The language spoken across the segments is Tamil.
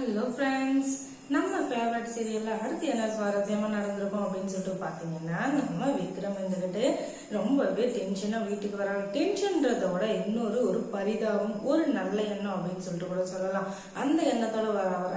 ஹலோ ஃப்ரெண்ட்ஸ், நம்ம ஃபேவரட் சீரியல்ல அடுத்து என்ன சுவாரஸ்யமா நடந்திருக்கும் அப்படின்னு சொல்லிட்டு பாத்தீங்கன்னா, நம்ம விக்ரம் இருந்துகிட்டு ரொம்பவே டென்ஷனா வீட்டுக்கு வராங்க. டென்ஷன்றத விட ஒரு பரிதாபம், ஒரு நல்ல எண்ணம் அப்படின்னு சொல்லிட்டு கூட சொல்லலாம். அந்த எண்ணத்தோட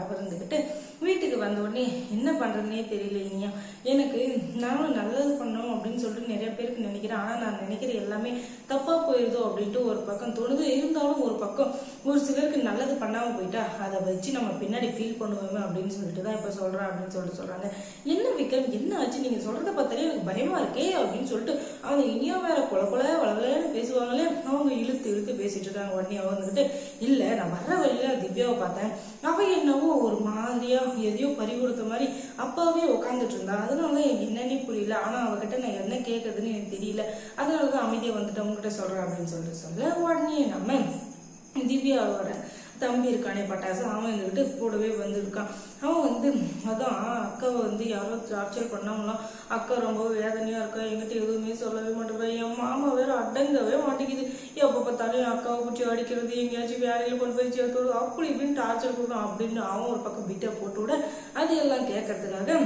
அவர் இருந்துகிட்டு வீட்டுக்கு வந்த உடனே என்ன பண்றதுன்னே தெரியலைங்க. எனக்கு நானும் நல்லது பண்ணணும் அப்படின்னு சொல்லிட்டு நிறைய பேருக்கு நினைக்கிறேன். ஆனா நான் நினைக்கிற எல்லாமே தப்பா போயிருதோ அப்படின்ட்டு ஒரு பக்கம் தோணுது. இருந்தாலும் ஒரு பக்கம் ஒரு சிலருக்கு நல்லது பண்ணாம போயிட்டா அதை வச்சு நம்ம பின்னாடி ஃபீல் பண்ணுவோமே அப்படின்னு சொல்லிட்டு தான் இப்ப சொல்றேன் அப்படின்னு சொல்லிட்டு சொல்றாங்க. என்ன விக்ரம், என்ன ஆச்சு? நீங்க சொல்றத பார்த்தாலே எனக்கு பயமா இருக்கே அப்படின்னு சொல்லிட்டு அவங்க இனியா வேற வளவலன்னு பேசுவாங்களே, அவங்க இழுத்து இழுத்து பேசிட்டு இருக்காங்க. உடனே அவங்க வந்துட்டு, இல்ல நான் வர்ற வழியில திவ்யாவை பார்த்தேன், அவ என்னவோ ஒரு மாதிரியா எதையோ பறி கொடுத்த மாதிரி அப்பாவே உட்காந்துட்டு இருந்தா. அதனாலதான் எனக்கு என்னன்னே புரியல. ஆனா அவகிட்ட நான் என்ன கேட்கறதுன்னு எனக்கு தெரியல. அதனாலதான் அமைதியா வந்துட்டு அவங்க கிட்ட சொல்றேன் அப்படின்னு சொல்லிட்டு சொல்ல உடனே நம்ம திவ்யாவோட தம்பி இருக்கானே பட்டாசு, அவன் வந்துகிட்டு கூடவே வந்திருக்கான். அவன் வந்து அதான் அக்காவை வந்து யாரோ டார்ச்சர் பண்ணாங்களாம். அக்கா ரொம்ப வேதனையா இருக்கா, என்கிட்ட எதுவுமே சொல்லவே மாட்டேங்கிறா. என் மாமா வேற அடங்கவே மாட்டேங்குது. எப்ப பார்த்தாலும் அக்காவை பிடிச்சி அடிக்கிறது, எங்கேயாச்சும் வேலையில கொண்டு போய் சேர்த்து அப்படி இப்படின்னு டார்ச்சர் கொடுக்கும் அப்படின்னு அவன் ஒரு பக்கம் பிட்டை போட்டு விட அது எல்லாம் கேட்கறதுக்காக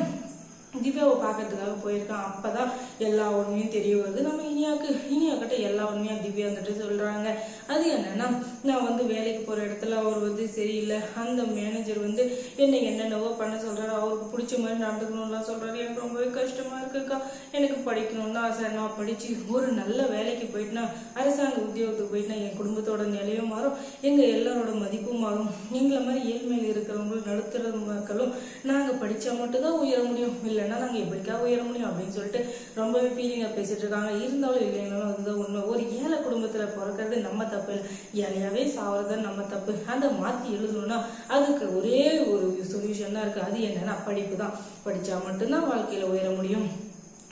திவ்யாவை பார்க்கறதுக்காக போயிருக்கான். அப்பதான் எல்லா உண்மையும் தெரிய வருது. நம்ம இனியாக்கிட்ட எல்லா உண்மையா திவ்யா வந்துட்டு சொல்றாங்க. அது என்னன்னா, நான் வந்து வேலைக்கு போற இடத்துல அவர் வந்து சரியில்லை, அந்த மேனேஜர் வந்து என்னை என்னென்னவோ பண்ண சொல்றாரு, அவருக்கு பிடிச்ச மாதிரி நடந்துக்கணும்லாம் சொல்றாரு. எனக்கு ரொம்பவே கஷ்டமா இருக்குக்கா. எனக்கு படிக்கணும்னு தான் ஆசை. நான் படிச்சு ஒரு நல்ல வேலைக்கு போயிட்டுனா, அரசாங்க உத்தியோகத்துக்கு போயிட்டுனா என் குடும்பத்தோட நிலையும் மாறும், எங்க எல்லாரோட மதிப்பும் மாறும். எங்களை மாதிரி ஏழ்மையில் இருக்கிறவங்களும் நடுத்தர மக்களும் நாங்க படிச்சா மட்டும்தான் உயர முடியும், இல்லைன்னா நாங்க எப்படிக்காக உயர முடியும் அப்படின்னு சொல்லிட்டு ரொம்பவே ஃபீலிங்கா பேசிட்டு இருக்காங்க. இருந்தாலும் இல்லைன்னாலும் அதுதான் உண்மை. ஒரு ஏழை குடும்பத்துல பிறக்கிறது நம்ம தப்பு இல்லை, ஏழையாவே சாவறது நம்ம தப்பு. அதை மாத்தி எழுதணும்னா அதுக்கு ஒரே ஒரு சொல்யூஷன் தான் இருக்கு. அது என்னன்னா படிப்பு தான். படிச்சா மட்டும்தான் வாழ்க்கையில உயர முடியும்.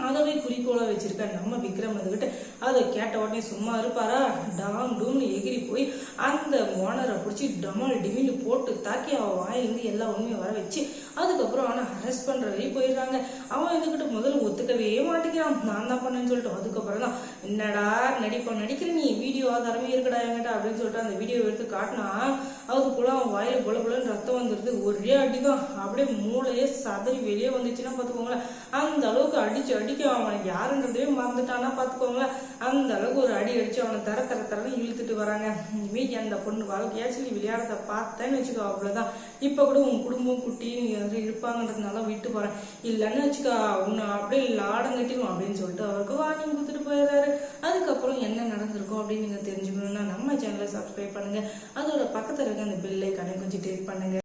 அதவே குறிக்கோளா வச்சிருக்க நம்ம விக்ரம் வந்துகிட்டு அதை கேட்ட உடனே சும்மா இருப்பாரா, டாம் டூம்னு எகிரி போய் அந்த ஓனரை பிடிச்சி டமல் டிமின்னு போட்டு தாக்கி அவன் வாயிலிருந்து எல்லா உண்மையும் வர வச்சு அதுக்கப்புறம் அவனை அரெஸ்ட் பண்ற வரையும் போயிடுறாங்க. அவன் வந்துகிட்டு முதல்ல ஒத்துக்கவே மாட்டேங்கிறான், நான் தான் பண்ணேன்னு சொல்லிட்டு. அதுக்கப்புறம் தான் என்னடா நடிக்கிற நீ, வீடியோ ஆதாரமே இருக்கடா என்கிட்ட அப்படின்னு சொல்லிட்டு அந்த வீடியோ எடுத்து காட்டினா அதுக்குள்ள அவன் வாயில பொலன்னு ரத்தம் வந்துருது. ஒரே அடிதான், அப்படியே மூளையே சதறி வெளியே வந்துச்சுன்னா பாத்துக்கோங்களேன். அந்த அளவுக்கு அடிக்க அவன் யாருன்றதே மறந்துட்டானா பாத்துக்கோங்களேன். அந்த அளவுக்கு ஒரு அடி அடிச்சு அவனை தரன்னு இழுத்துட்டு வராங்க. மீதி அந்த பொண்ணு வாழ்க்கையாச்சும் நீ விளையாடுறத பார்த்தேன்னு வச்சுக்கோ, அவ்வளவுதான். இப்ப கூட உன் குடும்பம் குட்டி இருப்பாங்கன்றதுனால விட்டு போறேன், இல்லைன்னு வச்சுக்கோ உன்னை அப்படியே லாடம் கட்டிடும் அப்படின்னு சொல்லிட்டு அவருக்கு வார்னிங் கொடுத்துட்டு போயிடுறாரு. அதுக்கப்புறம் என்ன நடந்திருக்கும் அப்படின்னு நீங்க தெரிஞ்சுக்கணும்னா நம்ம சேனலை சப்ஸ்கிரைப் பண்ணுங்க. அதோட பக்கத்துல இருக்க அந்த பெல் ஐகானை கொஞ்சம் கிளிக் பண்ணுங்க.